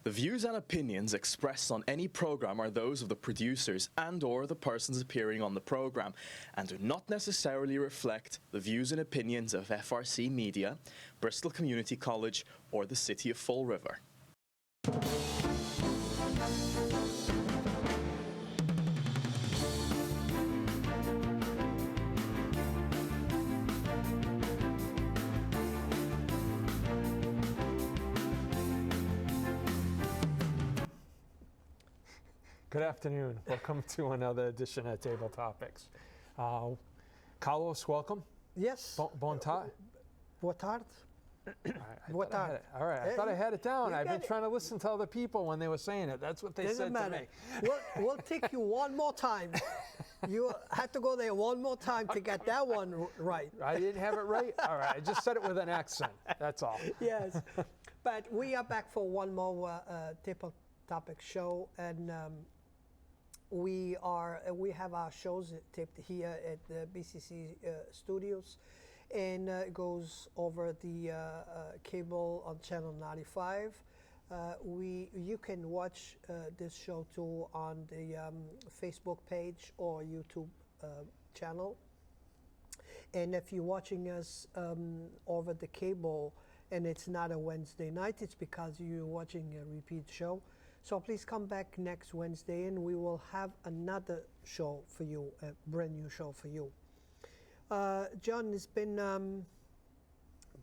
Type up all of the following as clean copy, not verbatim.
The views and opinions expressed on any program are those of the producers and/or the persons appearing on the program, and do not necessarily reflect the views and opinions of FRC Media, Bristol Community College, or the City of Fall River. Good afternoon. Welcome to another edition of Table Topics. Carlos, welcome. Yes. Bon tarde. Boa tarde. Boa tarde. All right, I thought I had it down. I've been trying to listen to other people when they were saying it. That's what they said to me. We'll take you one more time. You had to go there one more time to get that one right. I didn't have it right? All right, I just said it with an accent. That's all. Yes. But we are back for one more Table Topics show, and we have our shows taped here at the BCC studios, and it goes over the cable on channel 95. You can watch this show too on the Facebook page or YouTube channel. And if you're watching us over the cable and it's not a Wednesday night, it's because you're watching a repeat show. So please come back next Wednesday and we will have another show for you, a brand new show for you. John, it's been,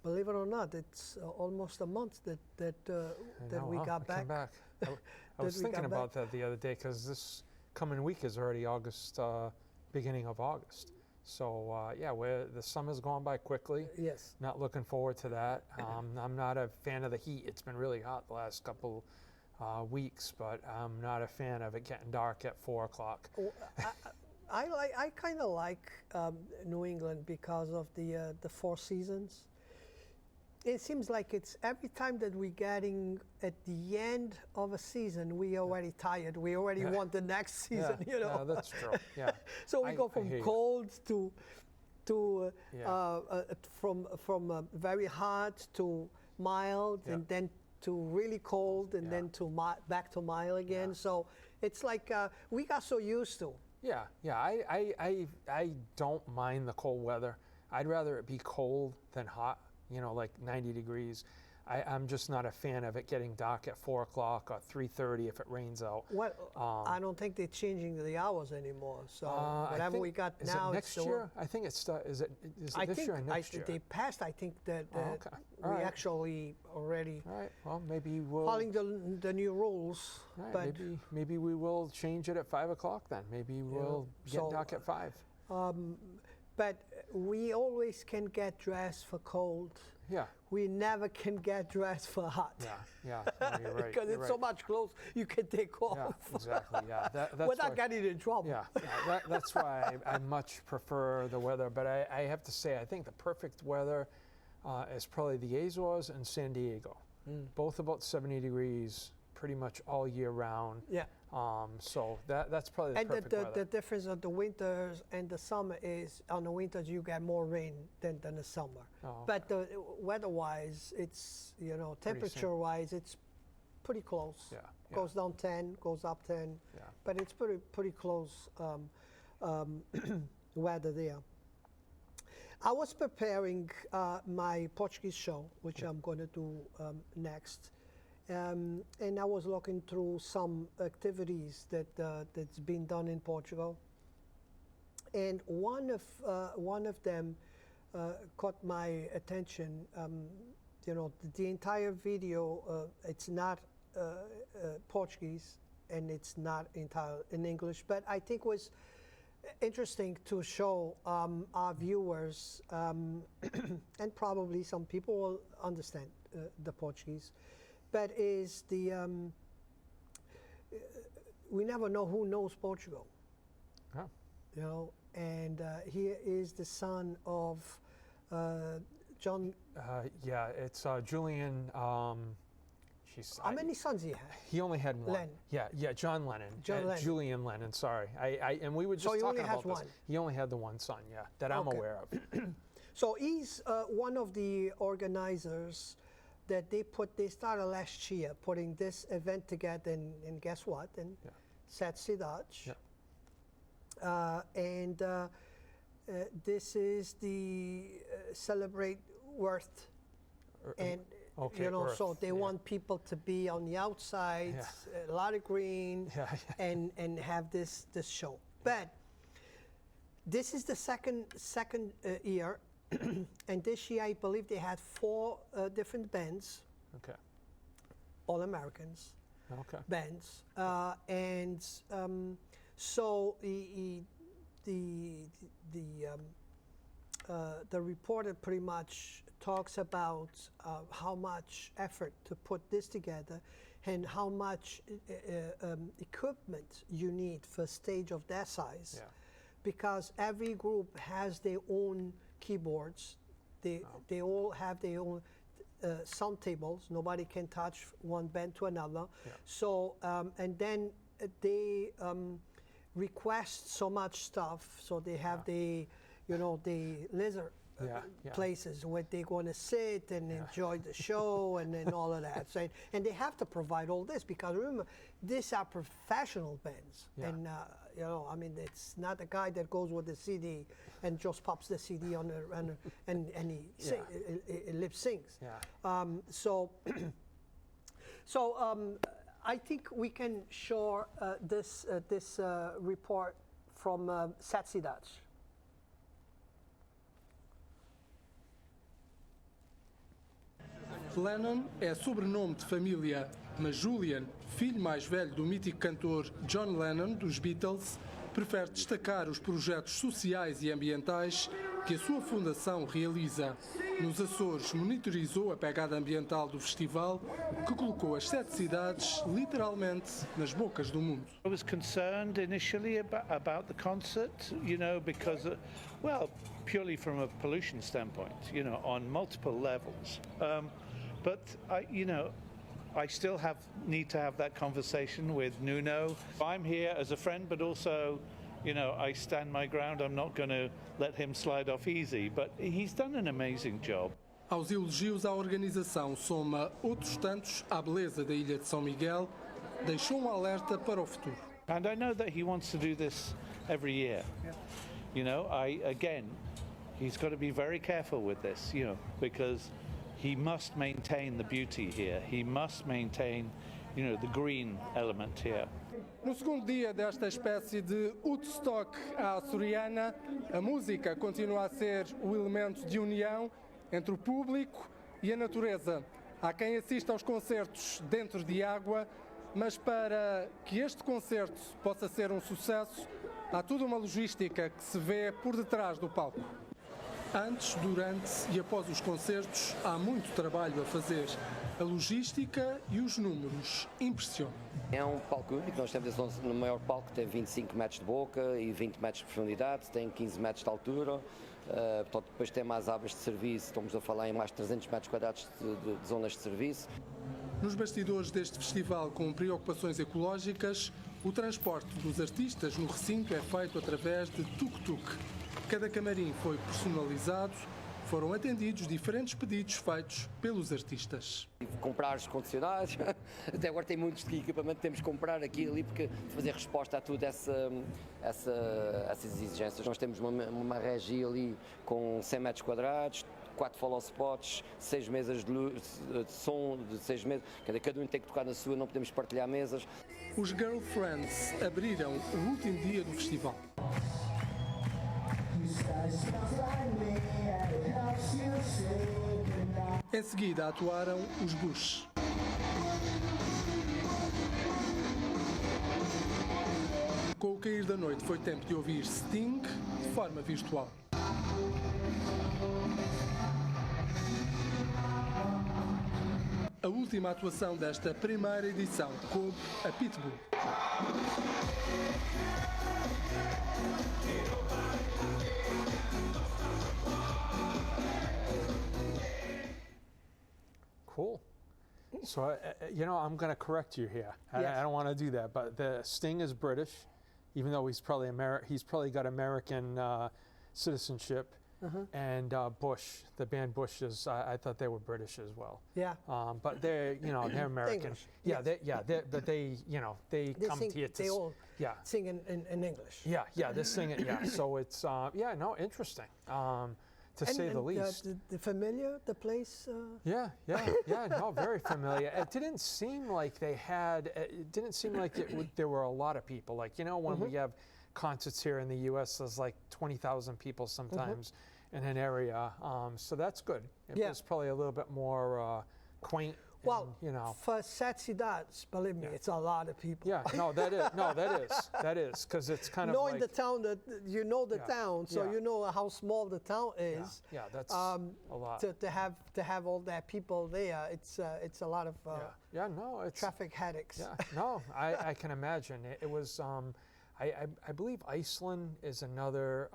believe it or not, it's almost a month that we got back. I was thinking about that the other day because this coming week is already August, beginning of August. So yeah, the summer's gone by quickly. Yes. Not looking forward to that. I'm not a fan of the heat. It's been really hot the last couple weeks, but I'm not a fan of it getting dark at 4 o'clock. I kind of like New England because of the 4 seasons. It seems like it's every time that we're getting at the end of a season, we already tired. We already want the next season. Yeah, you know. Yeah, that's true. Yeah. So we go from cold to from very hot to mild, and then to really cold, and then to back to mild again. Yeah. So it's like we got so used to. Yeah. I don't mind the cold weather. I'd rather it be cold than hot. Like 90 degrees. I'm just not a fan of it getting dark at 4 o'clock or 3:30 if it rains out. Well, I don't think they're changing the hours anymore. So whatever we got is now, it next year? I think it's is it this year or next year? They passed. I think that we actually already. All right. Well, maybe we'll following the new rules. Right, but maybe we will change it at 5 o'clock then. Maybe we'll get dark at 5. But we always can get dressed for cold. Yeah. We never can get dressed for hot. Yeah. No, you're right. Because it's so much clothes you can take off. Yeah, exactly. Yeah. That's without getting in trouble. Yeah. That's why I much prefer the weather. But I have to say, I think the perfect weather is probably the Azores and San Diego. Both about 70 degrees pretty much all year round. Yeah. So that's probably the perfect weather. The difference of the winters and the summer is on the winters you get more rain than the summer. Oh, okay. But weather-wise, it's temperature-wise, it's pretty close. Yeah. Goes down 10, goes up 10. Yeah. But it's pretty close weather there. I was preparing my Portuguese show, which I'm going to do next. And I was looking through some activities that's been done in Portugal, and one of them caught my attention. The entire video, it's not Portuguese and it's not entirely in English, but I think was interesting to show our viewers, and probably some people will understand the Portuguese. But is we never know who knows Portugal. Oh. And he is the son of John. Yeah, it's Julian. How many sons he had? He only had one. Lennon. Yeah, John Lennon. Julian Lennon. Sorry, and we were just talking about this. He only had the one son. Yeah, that I'm aware of. So he's one of the organizers that they started last year putting this event together, and guess what? In Setes Cidades. Yeah. This is the celebrate worth, and okay, you know, Earth, so they want people to be on the outside, a lot of green, and have this show. But this is the second year, and this year I believe they had 4 different bands. Okay. All Americans. Okay. Bands, so the reporter pretty much talks about how much effort to put this together, and how much equipment you need for a stage of that size. Yeah. Because every group has their own keyboards. They all have their own sound tables. Nobody can touch one band to another. Yeah. So and then they request so much stuff. So they have the leisure places where they're going to sit and enjoy the show and all of that. So, and they have to provide all this, because remember, these are professional bands. Yeah. And I mean, it's not a guy that goes with the CD and just pops the CD on and he lip syncs. Yeah. So I think we can show this report from Setes Cidades. Lennon é sobrenome de família, mas Julian, filho mais velho do mítico cantor John Lennon, dos Beatles, prefere destacar os projetos sociais e ambientais que a sua fundação realiza. Nos Açores, monitorizou a pegada ambiental do festival, que colocou as 7 cidades literalmente nas bocas do mundo. I was concerned initially about the concert, because, purely from a pollution standpoint, on multiple levels. But I still need to have that conversation with Nuno. I'm here as a friend, but also, I stand my ground. I'm not going to let him slide off easy, but he's done an amazing job. Aos elogios à organização soma outros tantos à beleza da Ilha de São Miguel, deixou alerta para o futuro. And I know that he wants to do this every year. He's got to be very careful with this, because he must maintain the beauty here. He must maintain, the green element here. No segundo dia desta espécie de Woodstock à açoriana, a música continua a ser o elemento de união entre o público e a natureza. Há quem assista aos concertos dentro de água, mas para que este concerto possa ser um sucesso, há toda uma logística que se vê por detrás do palco. Antes, durante e após os concertos, há muito trabalho a fazer. A logística e os números impressionam. É um palco único, nós temos no maior palco, tem 25 metros de boca e 20 metros de profundidade, tem 15 metros de altura, portanto, depois tem mais áreas de serviço, estamos a falar em mais de 300 metros quadrados de zonas de serviço. Nos bastidores deste festival com preocupações ecológicas, o transporte dos artistas no recinto é feito através de tuk-tuk. Cada camarim foi personalizado, foram atendidos diferentes pedidos feitos pelos artistas. Comprar os condicionados, até agora tem muitos de equipamento que temos que comprar aqui e ali, porque fazer resposta a tudo essas exigências. Nós temos uma regi ali com 100 metros quadrados, 4 follow spots, 6 mesas de luz, de som, de 6 mesas, cada um tem que tocar na sua, não podemos partilhar mesas. Os Girlfriends abriram o último dia do festival. Em seguida atuaram os Bush. Com o cair da noite foi tempo de ouvir Sting de forma virtual. A última atuação desta primeira edição coube a Pitbull. Cool. So, I'm going to correct you here. Yes. I don't want to do that, but the Sting is British, even though he's probably got American citizenship. and Bush. The band Bush is. I thought they were British as well. Yeah. But they're they're American. English, Yeah, yes. but they they come sing, here to they all yeah. sing in English. Yeah, they're singing. Yeah, so it's interesting to say the least. The familiar, the place. Yeah, no, very familiar. It didn't seem like they had. It didn't seem like there were a lot of people. Like when we have concerts here in the U.S., there's like 20,000 people sometimes in an area. So that's good. It was probably a little bit more quaint. Well, and, for Setes Cidades, believe me, it's a lot of people. Yeah, that is because it's kind Knowing of like, the town, that you know the town, so you know how small the town is. Yeah, that's a lot. To have all that people there, it's a lot of it's traffic headaches. Yeah, no, I can imagine. It was. I believe Iceland is another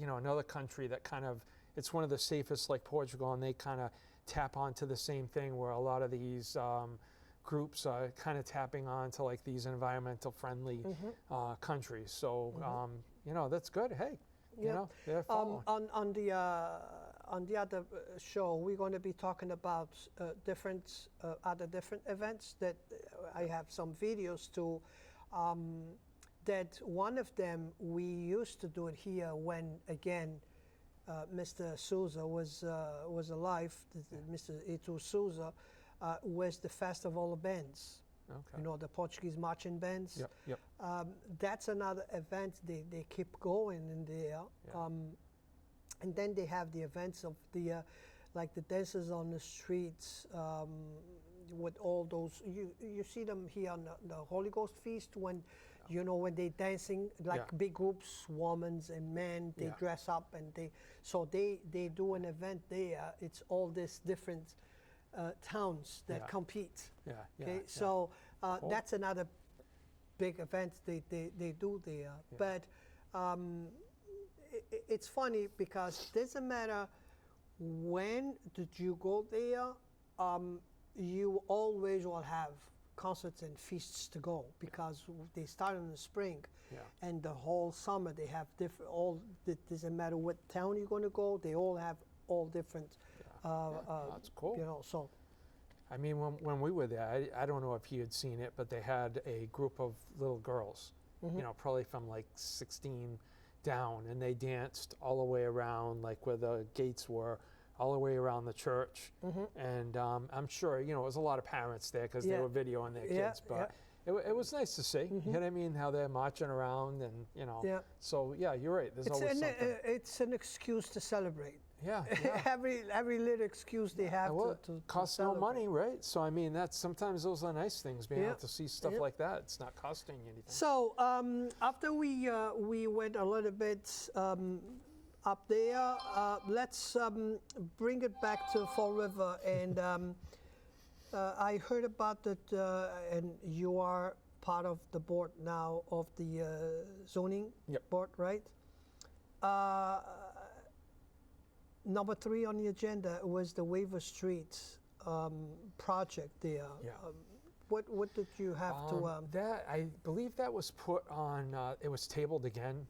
another country that kind of, it's one of the safest, like Portugal, and they kind of tap onto the same thing where a lot of these groups are kind of tapping onto like these environmental friendly countries. So that's good. Hey, they're following. On the other show, we're going to be talking about other different events that I have some videos to. That one of them we used to do it here when again. Mr. Souza was alive. Mr. Ito Souza was the Festival of Bands. Okay. The Portuguese marching bands. Yep. That's another event. They keep going in there. Yeah. And then they have the events of the like the dances on the streets with all those. You see them here on the Holy Ghost Feast when. When they dancing like big groups, women and men, they dress up and they do an event there. It's all these different towns that compete. So cool. That's another big event they do there. Yeah. But it's funny because it doesn't matter when did you go there, you always will have concerts and feasts to go because they start in the spring and the whole summer they have different. It doesn't matter what town you're going to go, they all have all different. That's cool. So I mean, when we were there, I don't know if you had seen it, but they had a group of little girls, probably from like 16 down, and they danced all the way around, like where the gates were, all the way around the church. And I'm sure, it was a lot of parents there because they were videoing their kids, but it was nice to see, you know what I mean, how they're marching around and, so yeah, you're right, there's always something. It's an excuse to celebrate. Yeah. every little excuse they have to costs no money, right? So I mean, sometimes those are nice things, being able to see stuff like that. It's not costing you anything. So after we went a little bit up there, let's bring it back to Fall River. And I heard about that, and you are part of the board now of the zoning board, right? Number 3 on the agenda was the Weaver Street project there. Yeah. What did you have to? That I believe that was put on. It was tabled again.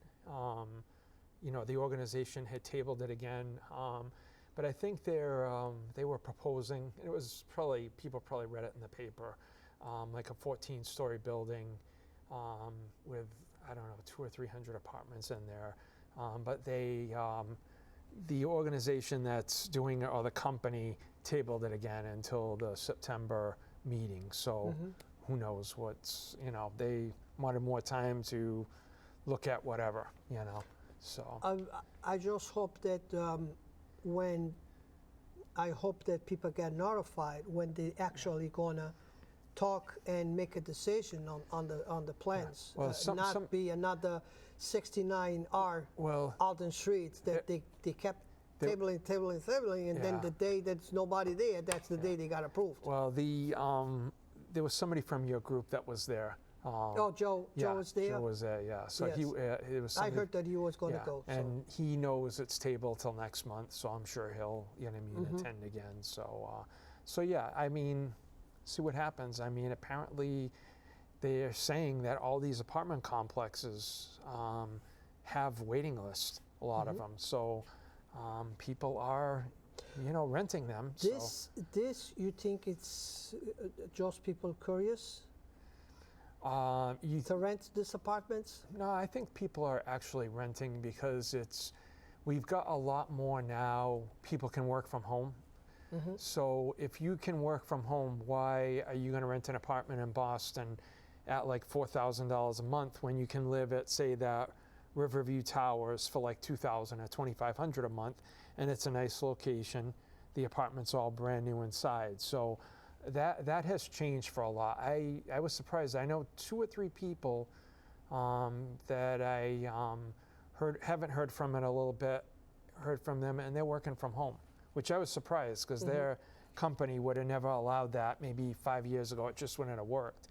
The organization had tabled it again, but I think they were proposing. It was people probably read it in the paper, like a 14-story building with 200 or 300 apartments in there. But the organization that's doing it, or the company, tabled it again until the September meeting. So who knows what's, they wanted more time to look at whatever, so. I just hope that people get notified when they actually gonna talk and make a decision on the plans. Well, not be another 69R Alden Street that they kept tabling, and then the day that's nobody there, that's the day they got approved. Well, there was somebody from your group that was there. Joe was there? Joe was there, yeah. So yes. It was I heard that he was going to go. And he knows it's tabled till next month, so I'm sure he'll, attend again. So yeah, I mean, see what happens. I mean, apparently they're saying that all these apartment complexes have waiting lists, a lot of them. So people are, renting them. This you think it's just people curious to rent these apartments? No, I think people are actually renting because we've got a lot more now. People can work from home. So if you can work from home, why are you going to rent an apartment in Boston at like $4,000 a month when you can live at, say, that Riverview Towers for like $2,000 or $2,500 a month, and it's a nice location. The apartment's all brand new inside. So that has changed for a lot. I was surprised. I know 2 or 3 people that I haven't heard from in a little bit, heard from them, and they're working from home, which I was surprised because their company would have never allowed that maybe 5 years ago. It just wouldn't have worked.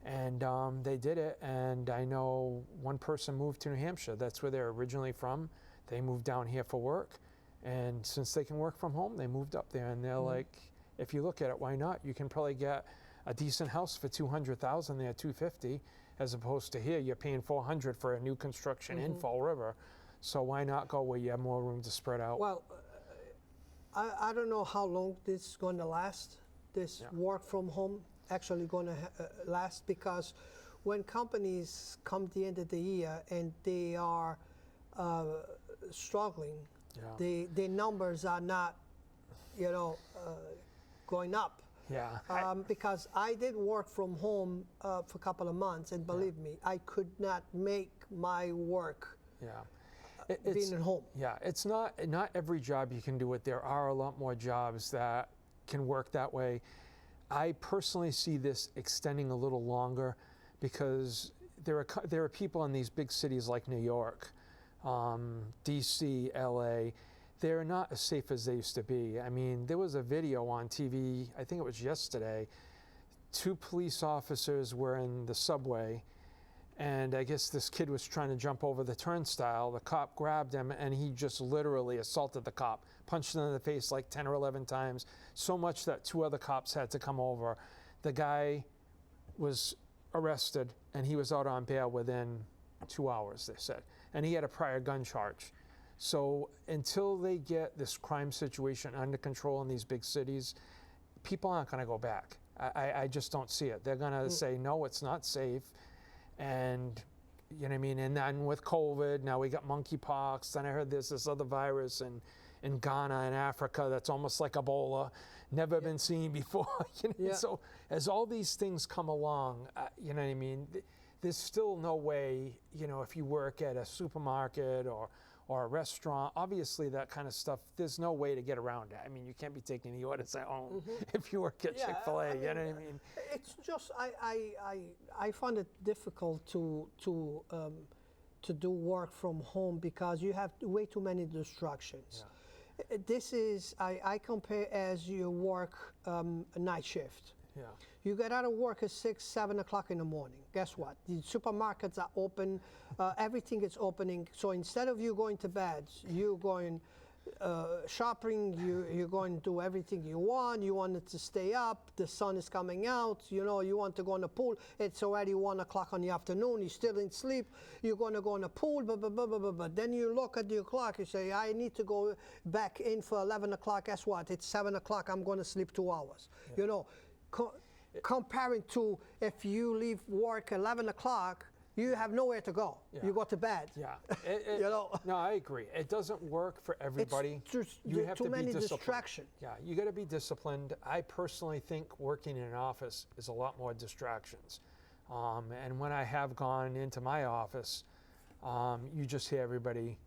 And they did it, and I know one person moved to New Hampshire. That's where they're originally from. They moved down here for work, and since they can work from home, they moved up there, and they're like, if you look at it, why not? You can probably get a decent house for $200,000 there, $250,000, as opposed to here, you're paying $400,000 for a new construction in Fall River. So why not go where you have more room to spread out? Well, I don't know how long this is going to last, this work from home actually going to last, because when companies come to the end of the year and they are struggling, the numbers are not, going up. Yeah. Because I did work from home for a couple of months, and believe me, I could not make my work being at home. Yeah, it's not every job you can do it. There are a lot more jobs that can work that way. I personally see this extending a little longer because there are people in these big cities like New York, DC, LA. They're not as safe as they used to be. I mean, there was a video on TV, I think it was yesterday, 2 police officers were in the subway, and I guess this kid was trying to jump over the turnstile. The cop grabbed him, and he just literally assaulted the cop, punched him in the face like 10 or 11 times, so much that 2 other cops had to come over. The guy was arrested, and he was out on bail within 2 hours, they said, and he had a prior gun charge. So until they get this crime situation under control in these big cities, people aren't going to go back. I just don't see it. They're going to say, no, it's not safe. And, you know what I mean? And then with COVID, now we got monkeypox. Then I heard there's this other virus in Ghana and Africa that's almost like Ebola, never been seen before. So as all these things come along, you know what I mean? There's still no way, if you work at a supermarket or a restaurant, obviously that kind of stuff, there's no way to get around it. I mean, you can't be taking the orders at home if you work at Chick-fil-A, you know what I mean? It's just, I find it difficult to do work from home because you have way too many distractions. This is, I compare as you work a night shift. Yeah. You get out of work at 6, 7 o'clock in the morning. Guess what? The supermarkets are open. Everything is opening. So instead of you going to bed, you're going shopping. You're going to do everything you want. You want it to stay up. The sun is coming out. You want to go in the pool. It's already 1 o'clock in the afternoon. You're still in sleep. You're going to go in the pool. But then you look at your clock. You say, I need to go back in for 11 o'clock. Guess what? It's 7 o'clock. I'm going to sleep 2 hours. Comparing to if you leave work 11 o'clock, you have nowhere to go. You go to bed. Yeah. No, I agree. It doesn't work for everybody. You have too many distractions. Yeah, you got to be disciplined. I personally think working in an office is a lot more distractions. And when I have gone into my office, you just hear everybody.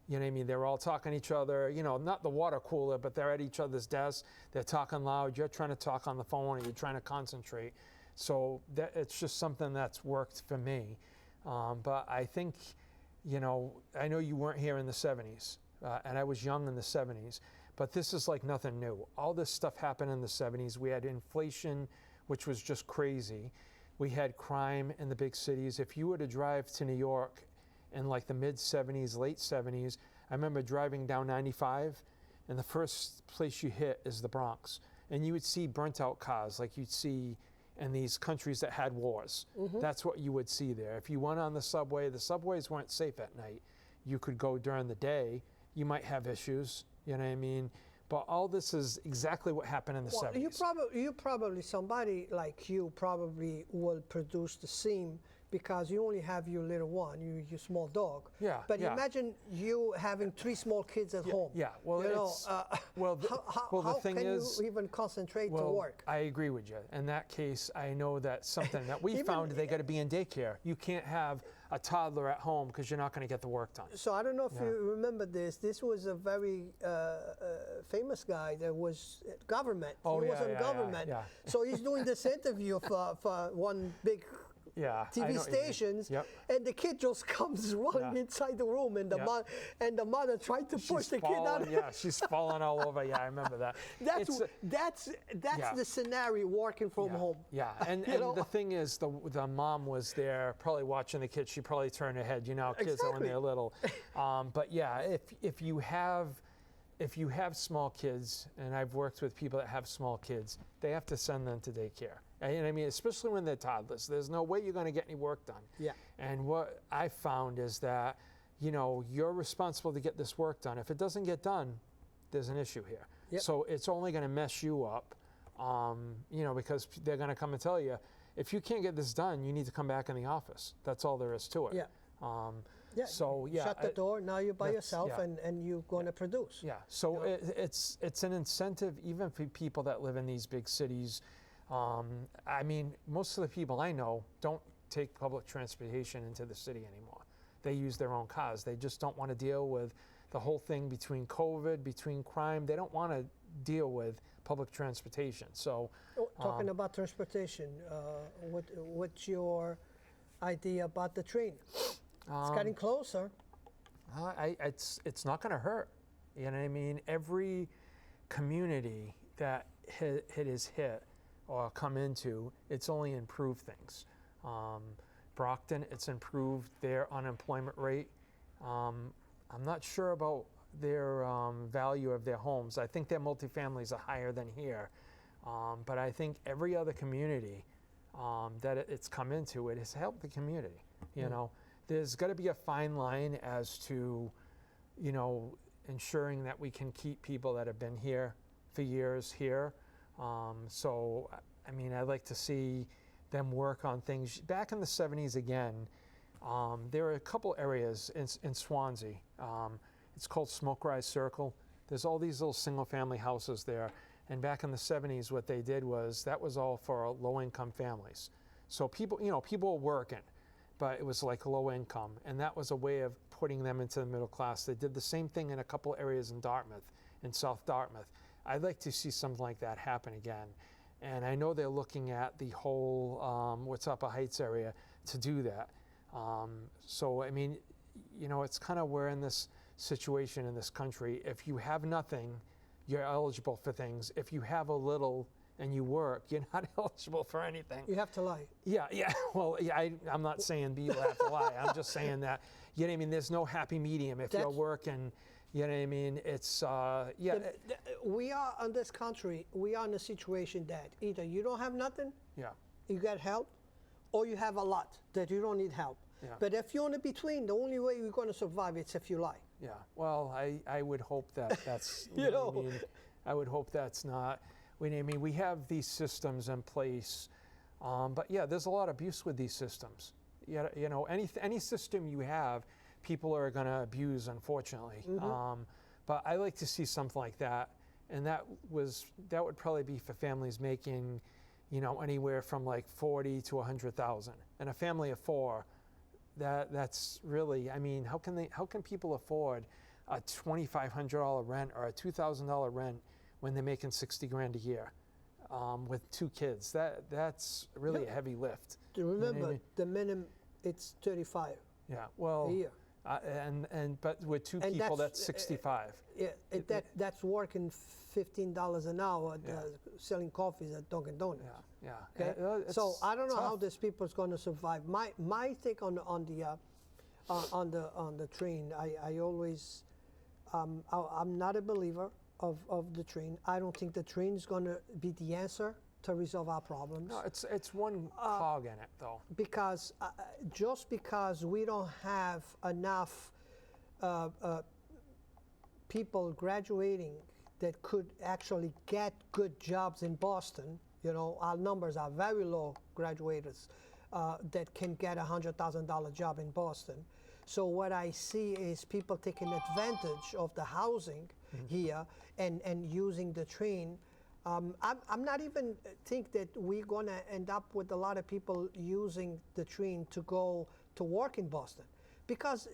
You know what I mean? They're all talking to each other, not the water cooler, but they're at each other's desks. They're talking loud. You're trying to talk on the phone, or you're trying to concentrate. So it's just something that's worked for me. But I think, I know you weren't here in the 70s, and I was young in the 70s, but this is like nothing new. All this stuff happened in the 70s. We had inflation, which was just crazy. We had crime in the big cities. If you were to drive to New York in like the mid 70s, late 70s, I remember driving down 95, and the first place you hit is the Bronx. And you would see burnt out cars like you'd see in these countries that had wars. That's what you would see there. If you went on the subways weren't safe at night. You could go during the day, you might have issues. You know what I mean? But all this is exactly what happened in the 70s. You probably somebody like you probably will produce the seam because you only have your little one, your small dog. Yeah. But yeah. imagine you having 3 small kids at home. Yeah. Well, you know, it's, well, the how thing can is, you even concentrate well, to work? I agree with you. In that case, I know that's something that we Even- found they got to be in daycare. You can't have a toddler at home because you're not going to get the work done. So I don't know if you remember this. This was a very famous guy that was government. Oh, he yeah, was in yeah, government. yeah. So he's doing this interview for one big Yeah. I know TV what you mean. stations, Yep. and the kid just comes running Yeah. inside the room, and the Yeah. mother tried to push She's the kid out. falling, yeah, she's falling all over. Yeah, I remember that. That's It's, yeah. the scenario working from home. Yeah, and, You know? the thing is, the mom was there probably watching the kids. She probably turned her head. You know, kids are when Exactly. they're little. But yeah, if you have small kids, and I've worked with people that have small kids, they have to send them to daycare. And I mean, especially when they're toddlers, there's no way you're going to get any work done. Yeah. And what I found is that, you know, you're responsible to get this work done. If it doesn't get done, there's an issue here. Yep. So it's only going to mess you up, you know, because they're going to come and tell you, if you can't get this done, you need to come back in the office. That's all there is to it. Yeah. Yeah. So yeah, Shut the door. Now you're by that's- yourself, yeah. and you're going to produce. Yeah, so it's an incentive even for people that live in these big cities. I mean, most of the people I know don't take public transportation into the city anymore. They use their own cars. They just don't want to deal with the whole thing between COVID, between crime. They don't want to deal with public transportation. So, Talking about transportation, what's your idea about the train? It's getting closer. it's not going to hurt. You know what I mean? Every community that it has hit or come into, it's only improved things. Brockton, it's improved their unemployment rate. I'm not sure about their value of their homes. I think their multifamilies are higher than here. But I think every other community that it's come into, it has helped the community. You know, there's got to be a fine line as to, you know, ensuring that we can keep people that have been here for years here. So, I mean, I'd like to see them work on things. Back in the 70s again, there are a couple areas in Swansea. It's called Smoke Rise Circle. There's all these little single-family houses there. And back in the 70s, what they did was that was all for low-income families. So people, you know, people were working, but it was like low income, and that was a way of putting them into the middle class. They did the same thing in a couple areas in Dartmouth, in South Dartmouth. I'd like to see something like that happen again. And I know they're looking at the whole What's Upper Heights area to do that. So, I mean, you know, it's kind of we're in this situation in this country. If you have nothing, you're eligible for things. If you have a little and you work, you're not eligible for anything. You have to lie. Yeah. Well, yeah, I'm not saying people have to lie. I'm just saying that, you know what I mean, there's no happy medium. If you're working, you know what I mean, it's, We are in this country, we are in a situation that either you don't have nothing, you get help, or you have a lot that you don't need help. Yeah. But if you're in between, the only way you're going to survive is if you lie. Yeah, well, I would hope that that's, You know. what I mean? I would hope that's not, I mean, we have these systems in place, but yeah, there's a lot of abuse with these systems. You know, any system you have, people are going to abuse, unfortunately. But I like to see something like that, and that would probably be for families making, you know, anywhere from like 40 to 100,000, and a family of 4. That's really, I mean, how can people afford a $2,500 rent or a $2,000 rent when they're making $60,000 a year with 2 kids? That's really a heavy lift. Remember, You know what I mean? the minimum, it's 35 Yeah, well, a year. But with 2 And people, that's, that's 65. Yeah, that's working $15 an hour selling coffees at Dunkin' Donuts. Yeah. Okay? It's So I don't know how tough. this people's going to survive. My take on the train, I always I'm not a believer of the train. I don't think the train is going to be the answer to resolve our problems. No, it's one cog in it, though. Because just because we don't have enough people graduating that could actually get good jobs in Boston. You know, our numbers are very low graduates that can get a $100,000 job in Boston. So what I see is people taking advantage of the housing here and using the train. I'm not even think that we're going to end up with a lot of people using the train to go to work in Boston, because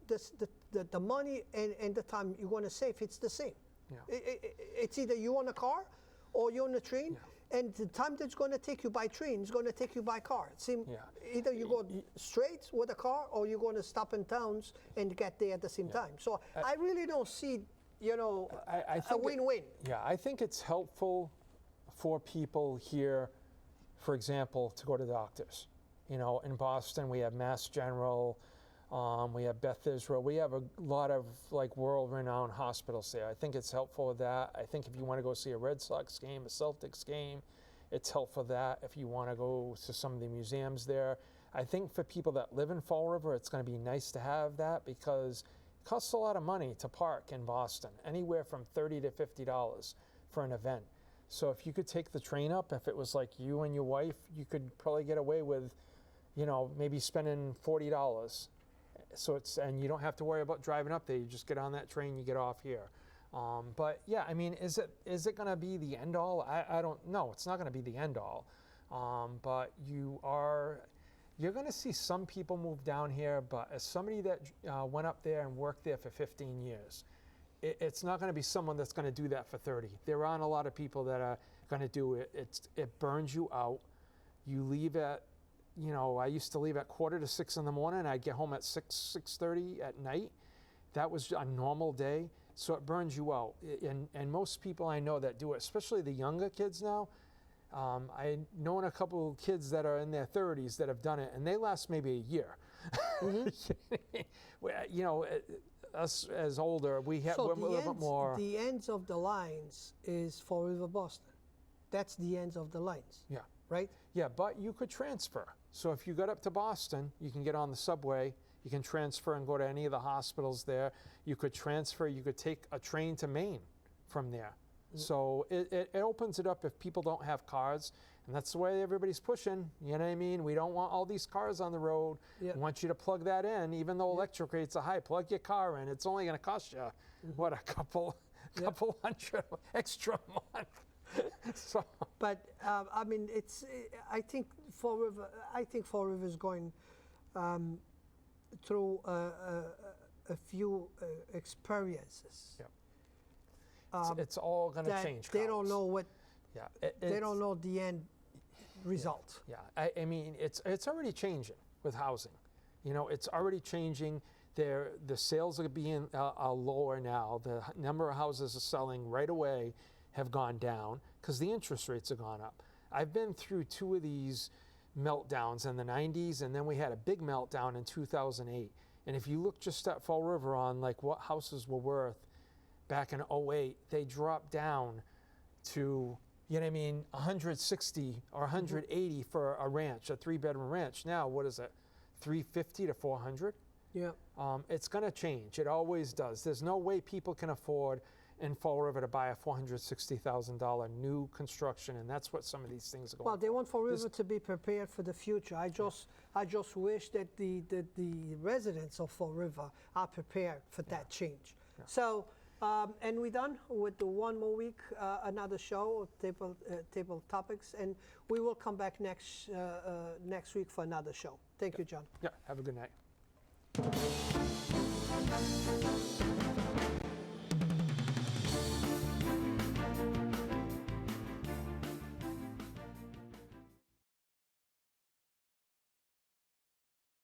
the money and the time you're going to save, it's the same. Yeah. It's either you on a car or you're on a train, and the time that's going to take you by train is going to take you by car. Either you go straight with a car or you're going to stop in towns and get there at the same time. So I really don't see, you know, a win-win. I think it's helpful for people here, for example, to go to doctors. You know, in Boston we have Mass General, we have Beth Israel. We have a lot of like world-renowned hospitals there. I think it's helpful with that. I think if you want to go see a Red Sox game, a Celtics game, it's helpful that. If you want to go to some of the museums there, I think for people that live in Fall River, it's going to be nice to have that, because it costs a lot of money to park in Boston, anywhere from $30 to $50 for an event. So if you could take the train up, if it was like you and your wife, you could probably get away with, you know, maybe spending $40. So and you don't have to worry about driving up there. You just get on that train, you get off here. But yeah, I mean, is it going to be the end all? I don't know. It's not going to be the end all. But you're going to see some people move down here. But as somebody that went up there and worked there for 15 years, it's not going to be someone that's going to do that for 30. There aren't a lot of people that are going to do it. It burns you out. You leave at, you know, I used to leave at 5:45 in the morning. I'd get home at 6:30 at night. That was a normal day. So it burns you out. And most people I know that do it, especially the younger kids now, I know a couple of kids that are in their 30s that have done it, and they last maybe a year. You know, us as older, we're a little bit more. The ends of the lines is Fall River, Boston. That's the ends of the lines. Yeah. Right? Yeah, but you could transfer. So if you got up to Boston, you can get on the subway, you can transfer and go to any of the hospitals there. You could transfer, you could take a train to Maine from there. So it opens it up if people don't have cars, and that's the way everybody's pushing, you know what I mean? We don't want all these cars on the road. We want you to plug that in, even though electric rates are high, plug your car in. It's only going to cost you, what, a couple hundred extra a month. So. But I mean, I think Fall River is going through a few experiences. It's all going to change. They don't know what. They don't know the end result. I mean, it's already changing with housing. You know, it's already changing. The sales are being lower now. The number of houses are selling right away have gone down because the interest rates have gone up. I've been through two of these meltdowns in the 90s, and then we had a big meltdown in 2008. And if you look just at Fall River on like what houses were worth back in 08, they dropped down to, you know what I mean, 160 or 180 for a ranch, a 3-bedroom ranch. Now, what is it, 350 to 400? Yeah. It's going to change. It always does. There's no way people can afford in Fall River to buy a $460,000 new construction, and that's what some of these things are going. Well, they want Fall River to be prepared for the future. I just wish that the residents of Fall River are prepared for that change. So, and we're done with the one more week, another show, table topics, and we will come back next week for another show. Thank you, John. Yeah. Have a good night.